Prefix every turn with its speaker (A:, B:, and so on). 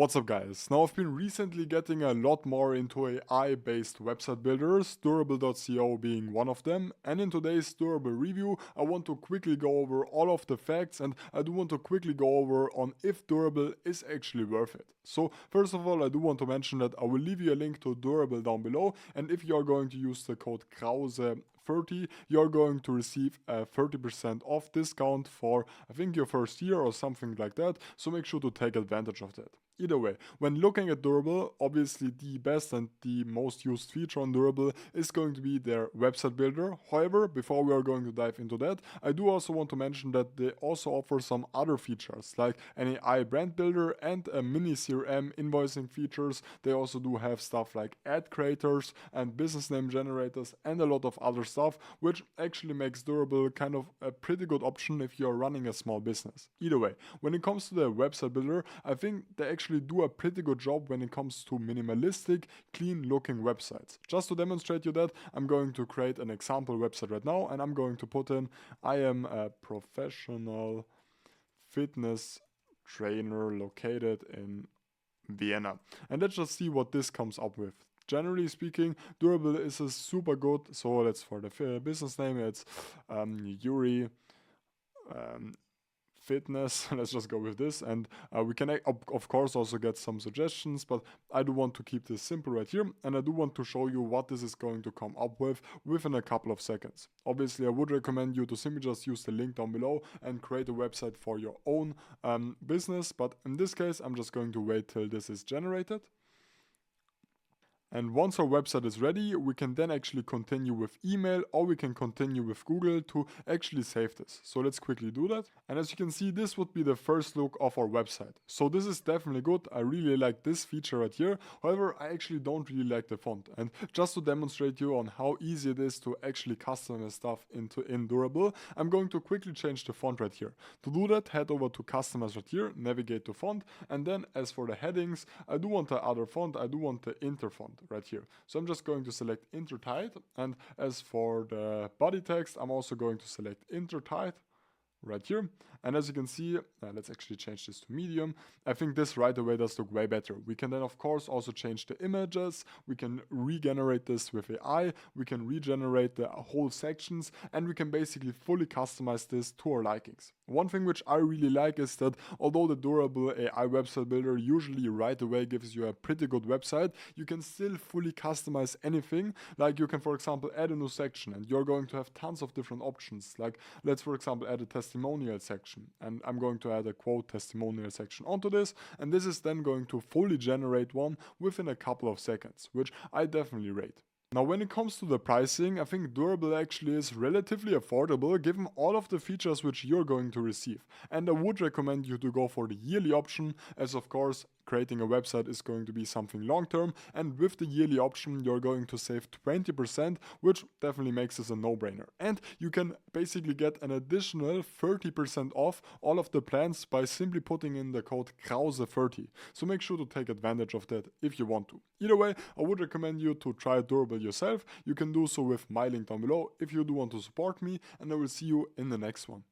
A: What's up guys? Now I've been recently getting a lot more into AI-based website builders, Durable.co being one of them, and in today's Durable review I want to quickly go over all of the facts and I do want to quickly go over on if Durable is actually worth it. So first of all I do want to mention that I will leave you a link to Durable down below, and if you are going to use the code Krause30, you're going to receive a 30% off discount for I think your first year or something like that, so make sure to take advantage of that. Either way, when looking at Durable, obviously the best and the most used feature on Durable is going to be their website builder. However, before we are going to dive into that, I do also want to mention that they also offer some other features like an AI brand builder and a mini CRM invoicing features. They also do have stuff like ad creators and business name generators and a lot of other stuff, which actually makes Durable kind of a pretty good option if you're running a small business. Either way, when it comes to the website builder, I think they actually do a pretty good job when it comes to minimalistic, clean looking websites. Just to demonstrate you that, I'm going to create an example website right now and I'm going to put in I am a professional fitness trainer located in Vienna. And let's just see what this comes up with. Generally speaking, Durable is a super good, so let's for the business name, it's Yuri Fitness. Let's just go with this, and we can of course also get some suggestions, but I do want to keep this simple right here, and I do want to show you what this is going to come up with within a couple of seconds. Obviously I would recommend you to simply just use the link down below and create a website for your own business, but in this case I'm just going to wait till this is generated. And once our website is ready, we can then actually continue with email or we can continue with Google to actually save this. So let's quickly do that. And as you can see, this would be the first look of our website. So this is definitely good. I really like this feature right here. However, I actually don't really like the font. And just to demonstrate you on how easy it is to actually customize stuff in Durable, I'm going to quickly change the font right here. To do that, head over to Customize right here, navigate to font, and then as for the headings, I do want the other font, I do want the Inter font right here. So I'm just going to select Intertide, and as for the body text, I'm also going to select Intertide right here. And as you can see, let's actually change this to medium. I think this right away does look way better. We can then of course also change the images, we can regenerate this with AI, we can regenerate the whole sections, and we can basically fully customize this to our likings. One thing which I really like is that although the Durable AI website builder usually right away gives you a pretty good website, you can still fully customize anything. Like you can for example add a new section and you're going to have tons of different options. Like let's for example add a testimonial section, and I'm going to add a quote testimonial section onto this, and this is then going to fully generate one within a couple of seconds, which I definitely rate. Now when it comes to the pricing, I think Durable actually is relatively affordable given all of the features which you're going to receive, and I would recommend you to go for the yearly option, as of course creating a website is going to be something long term, and with the yearly option you're going to save 20%, which definitely makes this a no-brainer. And you can basically get an additional 30% off all of the plans by simply putting in the code Krause30. So make sure to take advantage of that if you want to. Either way, I would recommend you to try Durable yourself. You can do so with my link down below if you do want to support me, and I will see you in the next one.